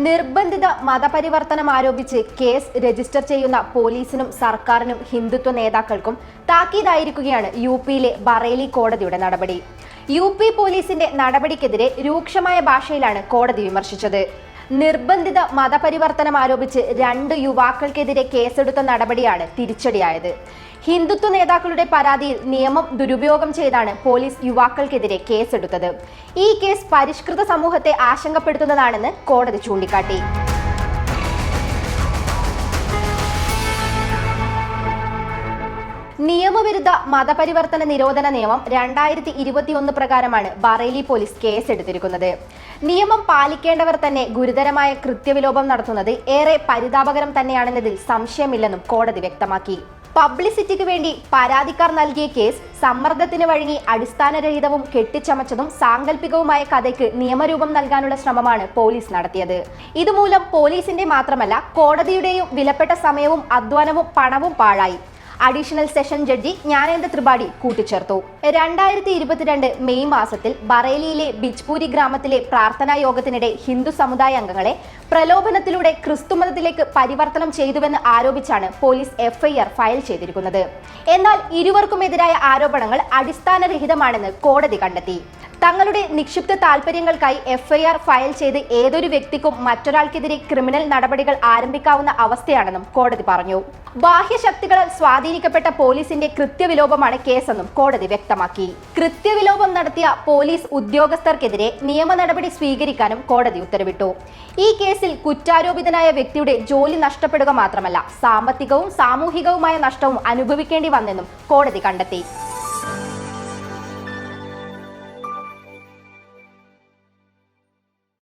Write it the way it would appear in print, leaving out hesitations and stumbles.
നിർബന്ധിത മതപരിവർത്തനം ആരോപിച്ച് കേസ് രജിസ്റ്റർ ചെയ്യുന്ന പോലീസിനും സർക്കാരിനും ഹിന്ദുത്വ നേതാക്കൾക്കും താക്കീതായിരിക്കുകയാണ് യു.പിയിലെ ബറേലി കോടതിയുടെ നടപടി. യു.പി പോലീസിന്റെ നടപടിക്കെതിരെ രൂക്ഷമായ ഭാഷയിലാണ് കോടതി വിമർശിച്ചത്. നിർബന്ധിത മതപരിവർത്തനം ആരോപിച്ച് 2 യുവാക്കൾക്കെതിരെ കേസെടുത്ത നടപടിയാണ് തിരിച്ചടിയായത്. ഹിന്ദുത്വ നേതാക്കളുടെ പരാതിയിൽ നിയമം ദുരുപയോഗം ചെയ്താണ് പോലീസ് യുവാക്കൾക്കെതിരെ കേസെടുത്തത്. ഈ കേസ് പരിഷ്കൃത സമൂഹത്തെ ആശങ്കപ്പെടുത്തുന്നതാണെന്ന് കോടതി ചൂണ്ടിക്കാട്ടി. നിയമവിരുദ്ധ മതപരിവർത്തന നിരോധന നിയമം 2021 പ്രകാരമാണ് ബറേലി പോലീസ് കേസെടുത്തിരിക്കുന്നത്. നിയമം പാലിക്കേണ്ടവർ തന്നെ ഗുരുതരമായ കൃത്യവിലോപം നടത്തുന്നത് ഏറെ പരിതാപകരം തന്നെയാണെന്നതിൽ സംശയമില്ലെന്നും കോടതി വ്യക്തമാക്കി. പബ്ലിസിറ്റിക്ക് വേണ്ടി പരാതിക്കാർ നൽകിയ കേസ് സമ്മർദ്ദത്തിന് വഴങ്ങി അടിസ്ഥാനരഹിതവും കെട്ടിച്ചമച്ചതും സാങ്കല്പികവുമായ കഥയ്ക്ക് നിയമരൂപം നൽകാനുള്ള ശ്രമമാണ് പോലീസ് നടത്തിയത്. ഇതുമൂലം പോലീസിന്റെ മാത്രമല്ല കോടതിയുടെയും വിലപ്പെട്ട സമയവും അധ്വാനവും പണവും പാഴായി. Additional session judge Gyanendra Tripathi കൂട്ടിച്ചേർത്തു. 2022 മെയ് മാസത്തിൽ ബറേലിയിലെ ബിജ്പൂരി ഗ്രാമത്തിലെ പ്രാർത്ഥനാ യോഗത്തിനിടെ ഹിന്ദു സമുദായ അംഗങ്ങളെ പ്രലോഭനത്തിലൂടെ ക്രിസ്തുമതത്തിലേക്ക് പരിവർത്തനം ചെയ്തുവെന്ന് ആരോപിച്ചാണ് പോലീസ് FIR ഫയൽ ചെയ്തിരിക്കുന്നത്. എന്നാൽ ഇരുവർക്കുമെതിരായ ആരോപണങ്ങൾ അടിസ്ഥാനരഹിതമാണെന്ന് കോടതി കണ്ടെത്തി. തങ്ങളുടെ നിക്ഷിപ്ത താൽപര്യങ്ങൾക്കായി FIR ഫയൽ ചെയ്ത് ഏതൊരു വ്യക്തിക്കും മറ്റൊരാൾക്കെതിരെ ക്രിമിനൽ നടപടികൾ ആരംഭിക്കാവുന്ന അവസ്ഥയാണെന്നും കോടതി പറഞ്ഞു. ബാഹ്യശക്തികളാൽ സ്വാധീനിക്കപ്പെട്ട പോലീസിന്റെ കൃത്യവിലോപമാണ് കേസെന്നും കോടതി വ്യക്തമാക്കി. കൃത്യവിലോപം നടത്തിയ പോലീസ് ഉദ്യോഗസ്ഥർക്കെതിരെ നിയമ നടപടി സ്വീകരിക്കാനും കോടതി ഉത്തരവിട്ടു. ഈ കേസിൽ കുറ്റാരോപിതനായ വ്യക്തിയുടെ ജോലി നഷ്ടപ്പെടുക മാത്രമല്ല സാമ്പത്തികവും സാമൂഹികവുമായ നഷ്ടവും അനുഭവിക്കേണ്ടി വന്നെന്നും കോടതി കണ്ടെത്തി.